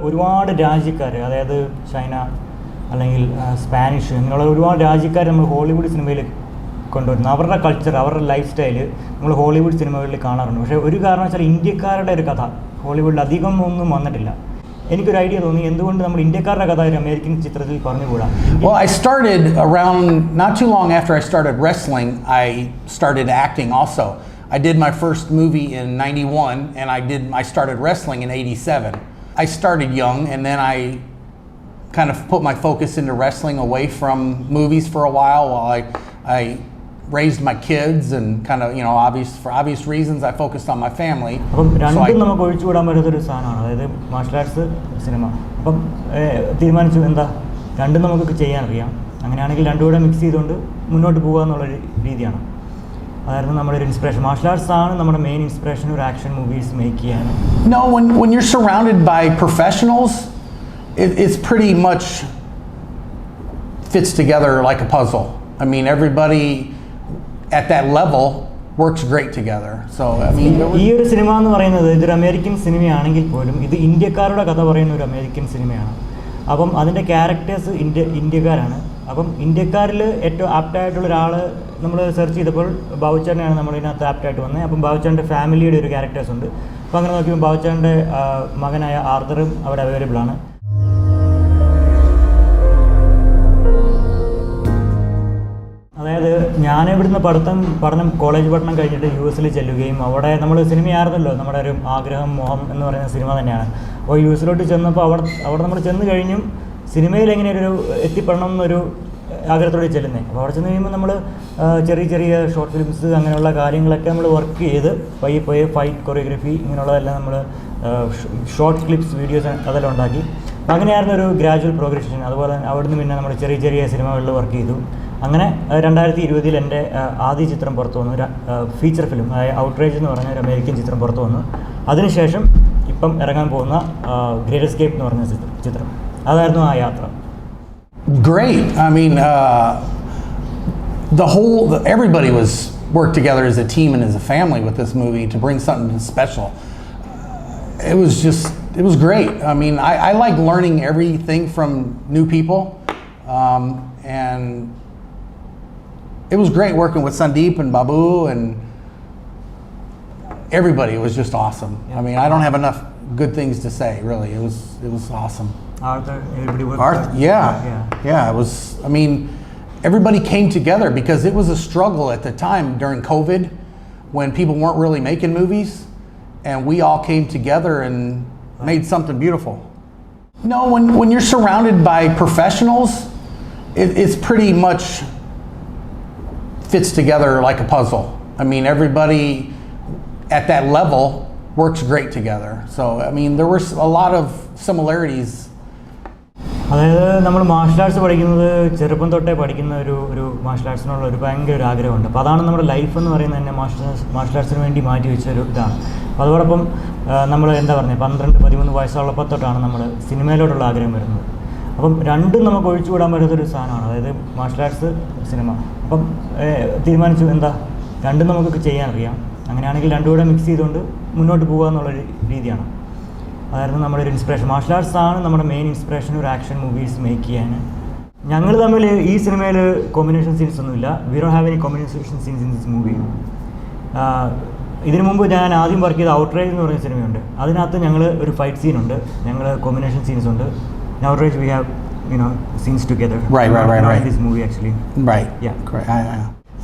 ഒരുപാട് രാജ്യക്കാർ, അതായത് ചൈന അല്ലെങ്കിൽ സ്പാനിഷ് ഇങ്ങനെയുള്ള ഒരുപാട് രാജ്യക്കാർ നമ്മൾ ഹോളിവുഡ് സിനിമയിൽ കൊണ്ടുവരുന്നു. അവരുടെ കൾച്ചർ, അവരുടെ ലൈഫ് സ്റ്റൈല് നമ്മൾ ഹോളിവുഡ് സിനിമകളിൽ കാണാറുണ്ട്. പക്ഷേ ഒരു കാരണവശാൽ ഇന്ത്യക്കാരുടെ ഒരു കഥ ഹോളിവുഡിൽ അധികം ഒന്നും വന്നിട്ടില്ല. എനിക്കൊരു ഐഡിയ തോന്നി, എന്തുകൊണ്ട് നമ്മൾ ഇന്ത്യക്കാരുടെ കഥ ഒരു അമേരിക്കൻ ചിത്രത്തിൽ പറഞ്ഞുകൂടാ. Well, I started around not too long after I started wrestling, I started acting also. I did my first movie in 91 and I started wrestling in 87. I started young and then I kind of put my focus into wrestling away from movies for a while I raised my kids and kind of, you know, for obvious reasons I focused on my family. അപ്പം രണ്ടും നമുക്ക് ഒഴിച്ചുകൂടാൻ പറ്റാത്തൊരു സാധനമാണ്, അതായത് martial arts, cinema. അപ്പം തീരുമാനിച്ചു എന്താ രണ്ടും നമുക്ക് ചെയ്യാൻ അറിയാം, അങ്ങനെയാണെങ്കിൽ രണ്ടും കൂടെ മിക്സ് ചെയ്തുകൊണ്ട് മുന്നോട്ട് പോകുക എന്നുള്ളൊരു രീതിയാണ്. അതായിരുന്നു നമ്മുടെ ഒരു ഇൻസ്പിറേഷൻ. മാർഷൽ ആർട്സ് ആണ് നമ്മുടെ മെയിൻ ഇൻസ്പിറേഷൻ ഒരു ആക്ഷൻ മൂവീസ് മേക്ക് ചെയ്യാൻ. No, when you're surrounded by professionals, it's pretty much fits together like a puzzle. I mean, everybody at that level works great together. So I mean, ഈ ഒരു cinema എന്ന് പറയുന്നത് ഇതൊരു American സിനിമയാണെങ്കിൽ പോലും ഇത് ഇന്ത്യക്കാരുടെ കഥ പറയുന്ന ഒരു അമേരിക്കൻ സിനിമയാണ്. അപ്പം അതിൻ്റെ ക്യാരക്ടേഴ്സ് ഇന്ത്യക്കാരാണ്. അപ്പം ഇന്ത്യക്കാരിൽ ഏറ്റവും ആപ്റ്റായിട്ടുള്ള ഒരാൾ നമ്മൾ സെർച്ച് ചെയ്തപ്പോൾ ബാബുച്ചാറിനെയാണ് നമ്മളിതിനകത്ത് ആപ്റ്റായിട്ട് വന്നത്. അപ്പം ബാബുച്ചാറിൻ്റെ ഫാമിലിയുടെ ഒരു ക്യാരക്ടേഴ്സ് ഉണ്ട്. അപ്പോൾ അങ്ങനെ നോക്കിയപ്പോൾ ബാബുച്ചാറിൻ്റെ മകനായ ആർദറും അവിടെ അവൈലബിൾ ആണ്. അതായത് ഞാൻ ഇവിടുന്ന് പഠനം കോളേജ് പഠനം കഴിഞ്ഞിട്ട് US ചെല്ലുകയും അവിടെ നമ്മൾ സിനിമയായിരുന്നല്ലോ നമ്മുടെ ഒരു ആഗ്രഹം, മോഹം എന്ന് പറയുന്ന സിനിമ തന്നെയാണ്. അപ്പോൾ US ചെന്നപ്പോൾ അവിടെ നമ്മൾ ചെന്ന് കഴിഞ്ഞും സിനിമയിൽ എങ്ങനെ ഒരു എത്തിപ്പെടണം എന്നൊരു ആഗ്രഹത്തോടെ ചെല്ലുന്നത്. അപ്പോൾ അവിടെ ചെന്ന് കഴിയുമ്പോൾ നമ്മൾ ചെറിയ ഷോർട്ട് ഫിലിംസ് അങ്ങനെയുള്ള കാര്യങ്ങളൊക്കെ നമ്മൾ വർക്ക് ചെയ്ത് പയ്യെ ഫൈറ്റ് കൊറിയോഗ്രഫി ഇങ്ങനെയുള്ളതെല്ലാം നമ്മൾ ഷോർട്ട് ക്ലിപ്സ് വീഡിയോസ് അതെല്ലാം ഉണ്ടാക്കി. അപ്പോൾ അങ്ങനെയായിരുന്നു ഒരു ഗ്രാജുവൽ പ്രോഗ്രഷൻ. അതുപോലെ അവിടുന്ന് പിന്നെ നമ്മൾ ചെറിയ സിനിമകളിൽ വർക്ക് ചെയ്തു. അങ്ങനെ 2020 എൻ്റെ ആദ്യ ചിത്രം പുറത്തു വന്നു, ഒരു ഫീച്ചർ ഫിലിം, അതായത് ഔട്ട്റേജ് എന്ന് പറഞ്ഞ ഒരു അമേരിക്കൻ ചിത്രം പുറത്തു വന്നു. അതിനുശേഷം ഇപ്പം ഇറങ്ങാൻ പോകുന്ന ഗ്രേറ്റ് എസ്കേപ്പ് എന്ന് പറഞ്ഞ ചിത്രം, അതായിരുന്നു ആ യാത്ര. Great. I mean, everybody worked together as a team and as a family with this movie to bring something special. It was great. I mean, I like learning everything from new people, and it was great working with Sandeep and Babu and everybody. It was just awesome. Yeah. I mean, I don't have enough good things to say, really. It was awesome. Arthur, everybody worked. Yeah. It was. I mean, everybody came together because it was a struggle at the time during COVID, when people weren't really making movies, and we all came together and made something beautiful. No, when you're surrounded by professionals, it's pretty much fits together like a puzzle. I mean, everybody at that level works great together. So I mean, there were a lot of similarities. അതായത് നമ്മൾ martial arts പഠിക്കുന്നത് ചെറുപ്പം തൊട്ടേ പഠിക്കുന്ന ഒരു marshal ആർട്സിനുള്ള ഒരു ഭയങ്കര ഒരു ആഗ്രഹമുണ്ട്. അപ്പോൾ അതാണ് നമ്മുടെ ലൈഫ് എന്ന് പറയുന്നത് തന്നെ മാർഷൽ ആർട്സിന് വേണ്ടി മാറ്റി വെച്ചൊരു ഇതാണ്. അപ്പോൾ അതോടൊപ്പം നമ്മൾ എന്താ പറയുക 12-13 വയസ്സുള്ളപ്പോൾ തൊട്ടാണ് നമ്മൾ സിനിമയിലോട്ടുള്ള ആഗ്രഹം വരുന്നത്. അപ്പം രണ്ടും നമുക്ക് ഒഴിച്ചുകൂടാൻ പറ്റാത്തൊരു സാധനമാണ്, അതായത് മാർഷൽ ആർട്സ്, സിനിമ. അപ്പം തീരുമാനിച്ചു എന്താ രണ്ടും നമുക്ക് ചെയ്യാൻ അറിയാം, അങ്ങനെയാണെങ്കിൽ രണ്ടും കൂടെ മിക്സ് ചെയ്തുകൊണ്ട് മുന്നോട്ട് പോകുക എന്നുള്ളൊരു രീതിയാണ്. അതായിരുന്നു നമ്മുടെ ഒരു ഇൻസ്പിറേഷൻ. മാർഷൽ ആർട്സ് ആണ് നമ്മുടെ മെയിൻ ഇൻസ്പിറേഷൻ ഒരു ആക്ഷൻ മൂവീസ് മേക്ക് ചെയ്യാൻ. ഞങ്ങൾ തമ്മിൽ ഈ സിനിമയിൽ കോമ്പിനേഷൻ സീൻസ് ഒന്നുമില്ല. We don't have any combination scenes in this movie. ഇതിനു മുമ്പ് ഞാൻ ആദ്യം വർക്ക് ചെയ്ത ഔട്ട്റേജ് എന്ന് പറയുന്ന സിനിമയുണ്ട്. അതിനകത്ത് ഞങ്ങൾ ഒരു ഫൈറ്റ് സീനുണ്ട്, ഞങ്ങൾ കോമ്പിനേഷൻ സീൻസ് ഉണ്ട്. In outrage we have, you know, scenes together. Right. In this movie actually. Right. Yeah. Correct.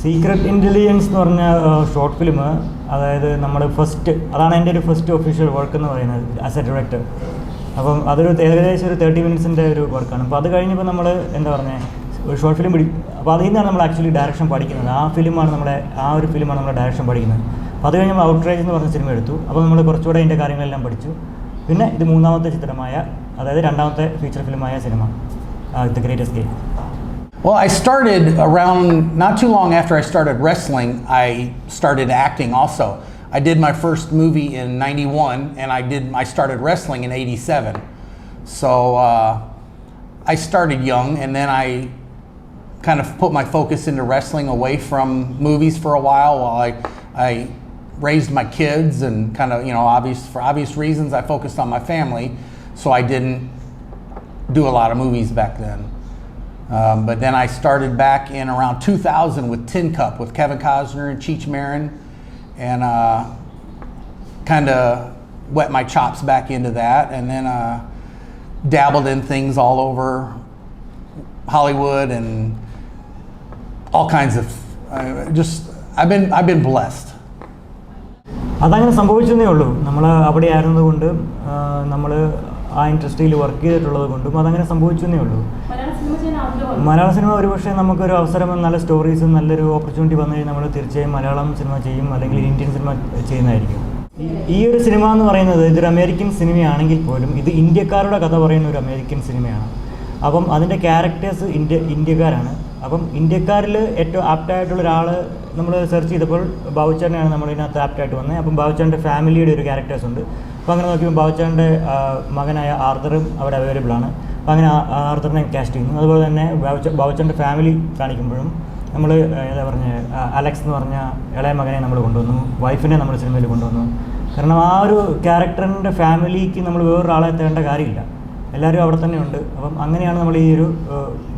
Secret intelligence എന്ന് പറഞ്ഞ ഷോർട്ട് ഫിലിം, അതായത് നമ്മൾ അതാണ് എൻ്റെ ഒരു ഫസ്റ്റ് ഒഫീഷ്യൽ വർക്ക് എന്ന് പറയുന്നത് ആസ് എ ഡയറക്ടർ. അപ്പം അതൊരു ഏകദേശം ഒരു 30 മിനിറ്റ്സിൻ്റെ ഒരു വർക്കാണ്. അപ്പോൾ അത് കഴിഞ്ഞപ്പോൾ നമ്മൾ എന്താ പറയുക ഒരു ഷോർട്ട് ഫിലിം അപ്പോൾ അതിൽ നിന്നാണ് നമ്മൾ ആക്ച്വലി ഡയറക്ഷൻ പഠിക്കുന്നത്. ആ ഒരു ഫിലിമാണ് നമ്മൾ ഡയറക്ഷൻ പഠിക്കുന്നത്. അപ്പോൾ അത് കഴിഞ്ഞ് നമ്മൾ ഔട്ട്റേജ് എന്ന് പറഞ്ഞ സിനിമ എടുത്തു. അപ്പോൾ നമ്മൾ കുറച്ചുകൂടെ അതിൻ്റെ കാര്യങ്ങളെല്ലാം പഠിച്ചു. പിന്നെ ഇത് മൂന്നാമത്തെ ചിത്രമായ, അതായത് രണ്ടാമത്തെ ഫീച്ചർ ഫിലിമായ സിനിമ the great escape. Well, I started around not too long after I started wrestling, I started acting also. I did my first movie in 91 and I started wrestling in 87. So I started young and then I kind of put my focus into wrestling away from movies for a while I raised my kids and kind of, you know, for obvious reasons I focused on my family. so I didn't do a lot of movies back then. But then I started back in around 2000 with Tin Cup with Kevin Costner and Cheech Marin, and kind of wet my chops back into that, and then dabbled in things all over Hollywood and all kinds of I've been blessed. അതങ്ങനെ സംഭവിച്ചതേ ഉള്ളൂ. നമ്മൾ അവിടെ ആയിരുന്നതുകൊണ്ട് നമ്മൾ ആ ഇൻഡസ്ട്രിയിൽ work ചെയ്തിട്ടുള്ളത് കൊണ്ടും അതങ്ങനെ സംഭവിച്ചതേ ഉള്ളൂ. മലയാള സിനിമ ഒരുപക്ഷെ നമുക്കൊരു അവസരം, നല്ല സ്റ്റോറീസും നല്ലൊരു ഓപ്പർച്യൂണിറ്റി വന്നു കഴിഞ്ഞാൽ നമ്മൾ തീർച്ചയായും മലയാളം സിനിമ ചെയ്യും, അല്ലെങ്കിൽ ഇന്ത്യൻ സിനിമ ചെയ്യുന്നതായിരിക്കും. ഈ ഒരു സിനിമ എന്ന് പറയുന്നത് ഇതൊരു അമേരിക്കൻ സിനിമയാണെങ്കിൽ പോലും ഇത് ഇന്ത്യക്കാരുടെ കഥ പറയുന്ന ഒരു അമേരിക്കൻ സിനിമയാണ്. അപ്പം അതിൻ്റെ ക്യാരക്ടേഴ്സ് ഇന്ത്യക്കാരാണ്. അപ്പം ഇന്ത്യക്കാരിൽ ഏറ്റവും ആപ്റ്റായിട്ടുള്ള ഒരാൾ നമ്മൾ സെർച്ച് ചെയ്തപ്പോൾ ബാബുച്ചാറിനെയാണ് നമ്മളിതിനകത്ത് ആപ്റ്റായിട്ട് വന്നത്. അപ്പം ബാബുച്ചാറിൻ്റെ ഫാമിലിയുടെ ഒരു ക്യാരക്ടേഴ്സ് ഉണ്ട്. അപ്പോൾ അങ്ങനെ നോക്കിയപ്പോൾ ബാബുച്ചാറിൻ്റെ മകനായ ആർത്തറും അവിടെ അവൈലബിൾ ആണ്. അപ്പോൾ അങ്ങനെ ആർത്തറിനെ കാസ്റ്റ് ചെയ്യുന്നു. അതുപോലെ തന്നെ ബാബുച്ചാറിൻ്റെ ഫാമിലി കാണിക്കുമ്പോഴും നമ്മൾ എന്താ പറഞ്ഞ അലക്സ് എന്ന് പറഞ്ഞ ഇളയ മകനെ നമ്മൾ കൊണ്ടുവന്നു, വൈഫിനെ നമ്മൾ സിനിമയിൽ കൊണ്ടുവന്നു. കാരണം ആ ഒരു ക്യാരക്ടറിൻ്റെ ഫാമിലിക്ക് നമ്മൾ വേറൊരാളെ എത്തേണ്ട കാര്യമില്ല, എല്ലാവരും അവിടെ തന്നെ ഉണ്ട്. അപ്പം അങ്ങനെയാണ് നമ്മൾ ഈ ഒരു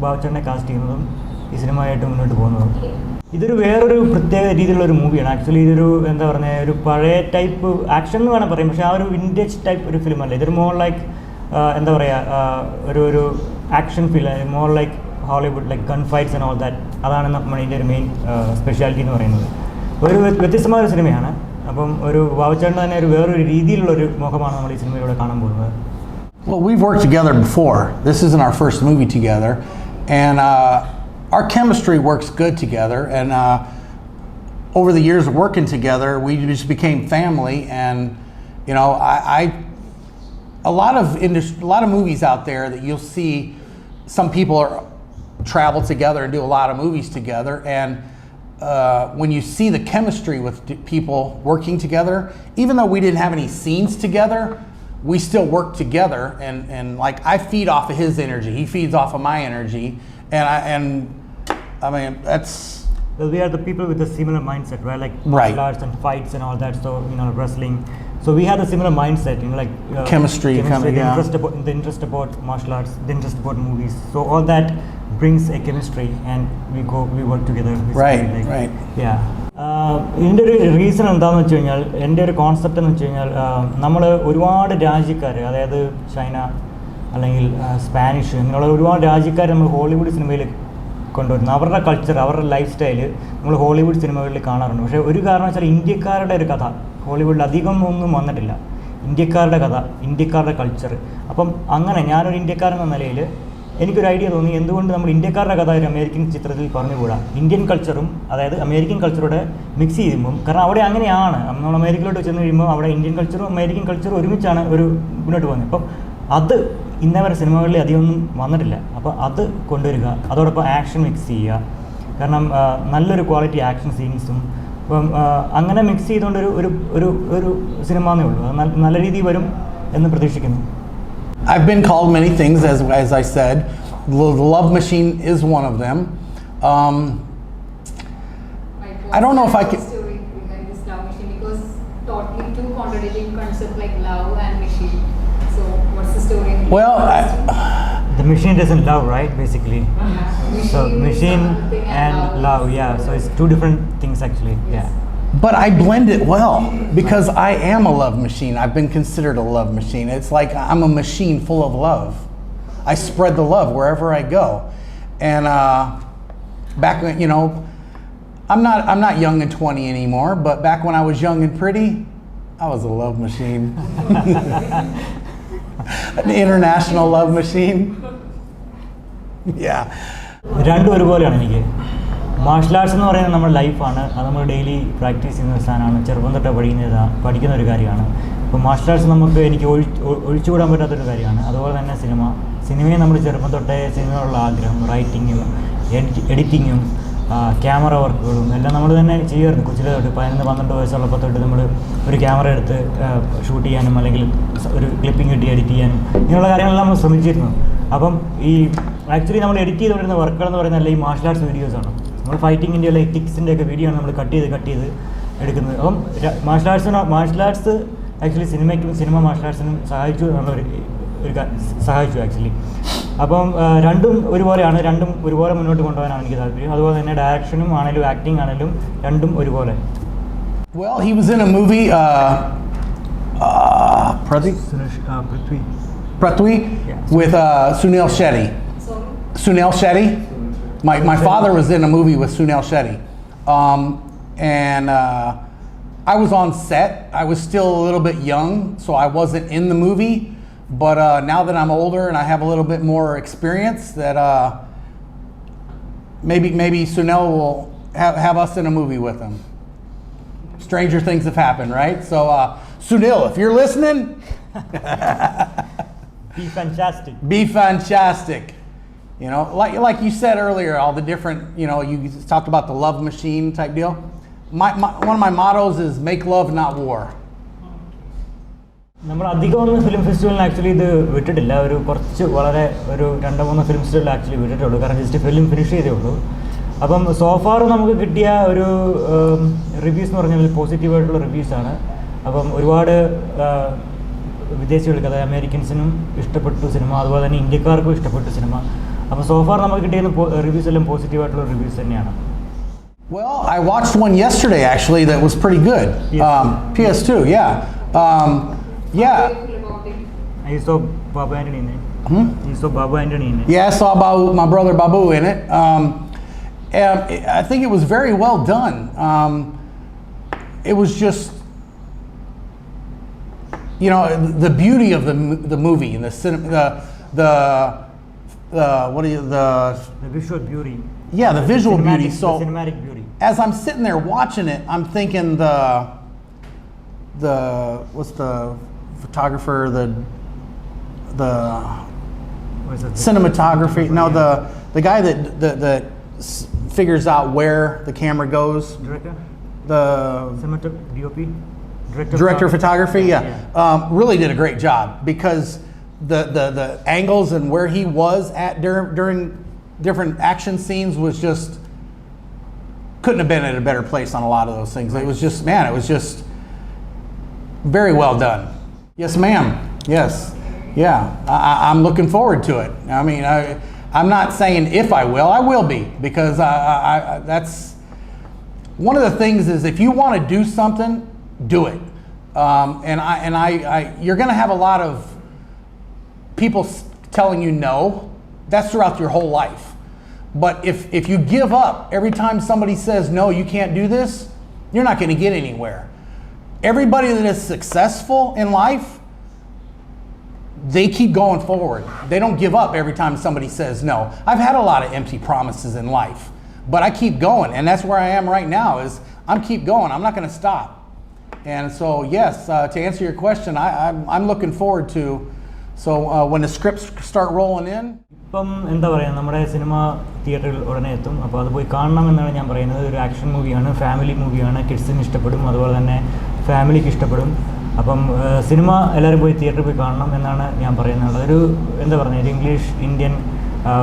ബാബുച്ചാറിനെ കാസ്റ്റ് ചെയ്യുന്നതും ഈ സിനിമയായിട്ട് മുന്നോട്ട് പോകുന്നതും. ഇതൊരു വേറൊരു പ്രത്യേക രീതിയിലുള്ളൊരു മൂവിയാണ്. ആക്ച്വലി ഇതൊരു എന്താ പറയുക, ഒരു പഴയ ടൈപ്പ് ആക്ഷൻ എന്ന് വേണം പറയും, പക്ഷേ ആ ഒരു വിൻറ്റേജ് ടൈപ്പ് ഒരു ഫിലിമല്ല. ഇതൊരു മോർ ലൈക്ക് എന്താ പറയുക, ഒരു action film, more like Hollywood, like gun fights and all that. അതാണ് നമ്മുടെ ഇതിൻ്റെ ഒരു മെയിൻ സ്പെഷ്യാലിറ്റി എന്ന് പറയുന്നത്. ഒരു വ്യത്യസ്തമായ ഒരു സിനിമയാണ്. അപ്പം ഒരു ബാബുച്ചാറിൻ്റെ തന്നെ ഒരു വേറൊരു രീതിയിലുള്ളൊരു മുഖമാണ് നമ്മൾ ഈ സിനിമയിലൂടെ കാണാൻ പോകുന്നത്. Well, we've worked together before. This isn't our first movie together, and our chemistry works good together. And over the years of working together, we just became family. And you know, a lot of movies out there that you'll see, some people travel together and do a lot of movies together. And when you see the chemistry with people working together, even though we didn't have any scenes together, we still work together, and like I feed off of his energy, he feeds off of my energy, and I mean that's. Well, we are the people with a similar mindset, right? Like martial arts and fights and all that. So wrestling. So we have a similar mindset, like chemistry the interest about martial arts, the interest about movies. So all that brings a chemistry, and we work together. Right. Yeah. ഇതിൻ്റെ ഒരു reason എന്താണെന്ന് വെച്ച് കഴിഞ്ഞാൽ, എൻ്റെ ഒരു concept എന്ന് വെച്ച് കഴിഞ്ഞാൽ, നമ്മൾ ഒരുപാട് രാജ്യക്കാർ, അതായത് ചൈന അല്ലെങ്കിൽ സ്പാനിഷ്, ഇങ്ങനെയുള്ള ഒരുപാട് രാജ്യക്കാർ നമ്മൾ ഹോളിവുഡ് സിനിമയിൽ കൊണ്ടുവരുന്നു. അവരുടെ കൾച്ചർ, അവരുടെ ലൈഫ് സ്റ്റൈല് നമ്മൾ ഹോളിവുഡ് സിനിമകളിൽ കാണാറുണ്ട്. പക്ഷേ ഒരു കാരണം വെച്ചാൽ ഇന്ത്യക്കാരുടെ ഒരു കഥ ഹോളിവുഡിൽ അധികം ഒന്നും വന്നിട്ടില്ല. ഇന്ത്യക്കാരുടെ കഥ, ഇന്ത്യക്കാരുടെ കൾച്ചർ. അപ്പം അങ്ങനെ ഞാനൊരു ഇന്ത്യക്കാരൻ എന്ന നിലയിൽ എനിക്കൊരു ഐഡിയ തോന്നി, എന്തുകൊണ്ട് നമ്മൾ ഇന്ത്യക്കാരുടെ കഥ ഒരു അമേരിക്കൻ ചിത്രത്തിൽ പറഞ്ഞുകൂടാ. ഇന്ത്യൻ കൾച്ചറും അതായത് അമേരിക്കൻ കൾച്ചറോടെ മിക്സ് ചെയ്യുമ്പം, കാരണം അവിടെ അങ്ങനെയാണ്, നമ്മൾ അമേരിക്കയിലോട്ട് ചെന്ന് കഴിയുമ്പോൾ അവിടെ ഇന്ത്യൻ കൾച്ചറും അമേരിക്കൻ കൾച്ചറും ഒരുമിച്ചാണ് ഒരു മുന്നോട്ട് പോകുന്നത്. അപ്പം അത് ഇന്നവരെ സിനിമകളിൽ അധികമൊന്നും വന്നിട്ടില്ല. അപ്പോൾ അത് കൊണ്ടുവരിക, അതോടൊപ്പം ആക്ഷൻ മിക്സ് ചെയ്യുക. കാരണം നല്ലൊരു ക്വാളിറ്റി ആക്ഷൻ സീൻസും അപ്പം അങ്ങനെ മിക്സ് ചെയ്തുകൊണ്ട് ഒരു സിനിമ എന്നേ ഉള്ളൂ. അത് നല്ല രീതിയിൽ വരും എന്ന് പ്രതീക്ഷിക്കുന്നു. I've been called many things, as I said. The Love Machine is one of them. I don't know if I can. Story behind this Love Machine, because totally two contradicting concepts like love and machine. So what's the story? Well, the machine doesn't love, right? Basically. So machine and love, yeah. So it's two different things actually. Yes. Yeah. but I blend it well because I am a love machine. I've been considered a love machine. It's like I'm a machine full of love. I spread the love wherever I go. And back when, you know, I'm not young and 20 anymore, but back when I was young and pretty, I was a love machine. An international love machine. Yeah. രണ്ടും ഒരുപോലെയാണ് എനിക്ക്. Martial arts എന്ന് പറയുന്നത് നമ്മുടെ ലൈഫാണ്. അത് നമ്മൾ daily practice ചെയ്യുന്ന ഒരു സാധനമാണ്. ചെറുപ്പം തൊട്ട് പഠിക്കുന്ന ഒരു കാര്യമാണ്. അപ്പോൾ മാർഷൽ ആർട്സ് എനിക്ക് ഒഴിച്ചുകൂടാൻ പറ്റാത്തൊരു കാര്യമാണ്. അതുപോലെ തന്നെ സിനിമയെ നമ്മൾ ചെറുപ്പം തൊട്ടേ സിനിമയുള്ള ആഗ്രഹം, റൈറ്റിങ്ങും എഡിറ്റിങ്ങും ക്യാമറ വർക്കുകളും എല്ലാം നമ്മൾ തന്നെ ചെയ്യുമായിരുന്നു. കൊച്ചിലെ തൊട്ട് 11-12 വയസ്സുള്ളപ്പോൾ തൊട്ട് നമ്മൾ ഒരു ക്യാമറ എടുത്ത് ഷൂട്ട് ചെയ്യാനും അല്ലെങ്കിൽ ഒരു ക്ലിപ്പിംഗ് കിട്ടി എഡിറ്റ് ചെയ്യാനും ഇങ്ങനെയുള്ള കാര്യങ്ങളെല്ലാം നമ്മൾ ശ്രമിച്ചിരുന്നു. അപ്പം ഈ ആക്ച്വലി നമ്മൾ എഡിറ്റ് ചെയ്തുകൊണ്ടിരുന്ന വർക്കുകൾ എന്ന് പറയുന്നത് ഈ മാർഷൽ ആർട്സ് വീഡിയോസാണ്. നമ്മൾ ഫൈറ്റിങ്ങിൻ്റെ അല്ലെങ്കിൽ ടിക്സിൻ്റെ ഒക്കെ വീഡിയോ ആണ് നമ്മൾ കട്ട് ചെയ്ത് എടുക്കുന്നത്. അപ്പം മാർഷൽ ആർട്സ് ആക്ച്വലി സിനിമ മാർഷൽ ആർട്സിനും സഹായിച്ചു എന്നുള്ള സഹായിച്ചു ആക്ച്വലി. അപ്പം രണ്ടും ഒരുപോലെയാണ്, രണ്ടും ഒരുപോലെ മുന്നോട്ട് കൊണ്ടുപോകാനാണ് എനിക്ക് താല്പര്യം. അതുപോലെ തന്നെ ഡയറക്ഷനും ആണെങ്കിലും ആക്ടിങ് ആണെങ്കിലും രണ്ടും ഒരുപോലെ. Well, he was in a movie, Prithvi, Yeah. with Sunil Shetty. Sorry. Sunil Shetty. My father was in a movie with Sunil Shetty. And I was on set. I was still a little bit young, so I wasn't in the movie. But now that I'm older and I have a little bit more experience, that maybe Sunil will have us in a movie with him. Stranger things have happened, right? So Sunil, if you're listening, Be fantastic. be fantastic. You know, like you said earlier, all the different, you know, you talked about the love machine type deal. One of my mottos is make love, not war. നമ്മൾ അധികം ഒന്നും film ഫെസ്റ്റിവലിന് actually ഇത് വിട്ടിട്ടില്ല. കുറച്ച് വളരെ ഒരു 2-3 film festival actually വിട്ടിട്ടുള്ളൂ. കാരണം just film finish ചെയ്തേ ഉള്ളൂ. അപ്പം സോഫാർ നമുക്ക് കിട്ടിയ ഒരു റിവ്യൂസ് എന്ന് പറഞ്ഞാൽ പോസിറ്റീവായിട്ടുള്ള റിവ്യൂസാണ്. അപ്പം ഒരുപാട് വിദേശികൾക്ക്, അതായത് അമേരിക്കൻസിനും ഇഷ്ടപ്പെട്ടു സിനിമ, അതുപോലെ തന്നെ ഇന്ത്യക്കാർക്കും ഇഷ്ടപ്പെട്ടു സിനിമ. അപ്പം സോഫാർ നമുക്ക് കിട്ടിയ റിവ്യൂസ് എല്ലാം പോസിറ്റീവായിട്ടുള്ള റിവ്യൂസ് തന്നെയാണ്. Well, I watched one yesterday actually that was pretty good. PS2, yeah. Yeah. How do you feel about it? I saw Babu Anthony in it. You saw Babu Anthony in it. Yeah, I saw my brother Babu in it. And I think it was very well done. It was just, you know, the beauty of the movie and the what do you The visual beauty. yeah, the visual beauty. So the cinematic beauty. as I'm sitting there watching it, I'm thinking the what's the photographer, the What is it? cinematography. No, the guy that figures out where the camera goes. Director? The DOP? director of photography, really did a great job because the angles and where he was at during different action scenes was just couldn't have been at a better place on a lot of those things. It was just, man, it was just very well done. Yes, ma'am. Yes, yeah. I'm looking forward to it. I mean, I'm not saying if I will be, because that's one of the things is if you want to do something, do it. You're going to have a lot of people telling you no. That's throughout your whole life. But if you give up every time somebody says no, you can't do this, you're not going to get anywhere. Everybody that is successful in life, they keep going forward. They don't give up every time somebody says no. I've had a lot of empty promises in life, but I keep going, and that's where I am right now. I'm keep going. I'm not going to stop. And so, yes, to answer your question, I'm looking forward to. So when the scripts start rolling in. ഇപ്പം എന്താ പറയുക, നമ്മുടെ cinema തിയേറ്ററിൽ ഉടനെ എത്തും. അപ്പോൾ അത് പോയി കാണണം എന്നാണ് ഞാൻ പറയുന്നത്. ഒരു ആക്ഷൻ മൂവിയാണ്, ഫാമിലി മൂവിയാണ്, കിഡ്സിന് ഇഷ്ടപ്പെടും, അതുപോലെ തന്നെ ഫാമിലിക്ക് ഇഷ്ടപ്പെടും. അപ്പം സിനിമ എല്ലാവരും പോയി തിയേറ്ററിൽ പോയി കാണണം എന്നാണ് ഞാൻ പറയുന്നത്. ഒരു എന്താ പറയുക, ഒരു ഇംഗ്ലീഷ് ഇന്ത്യൻ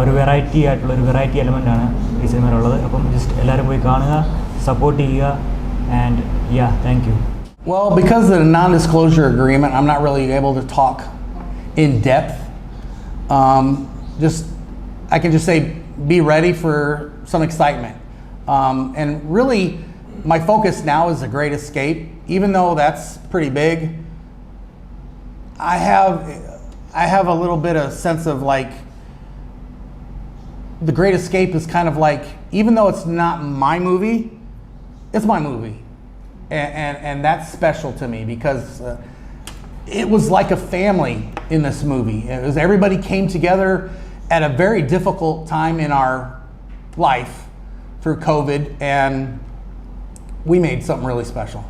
ഒരു വെറൈറ്റി ആയിട്ടുള്ള ഒരു വെറൈറ്റി എലമെൻ്റാണ് ഈ സിനിമയിലുള്ളത്. അപ്പം ജസ്റ്റ് എല്ലാവരും പോയി കാണുക, സപ്പോർട്ട് ചെയ്യുക. And yeah, thank you. Well, because of the non-disclosure agreement, I'm not really able to talk in depth. I can just say be ready for some excitement. And really, my focus now is The Great Escape. Even though that's pretty big, I have a little bit of sense of like The Great Escape is kind of like, even though it's not my movie, it's my movie. And that's special to me because it was like a family in this movie. It was everybody came together at a very difficult time in our life through COVID, and we made something really special.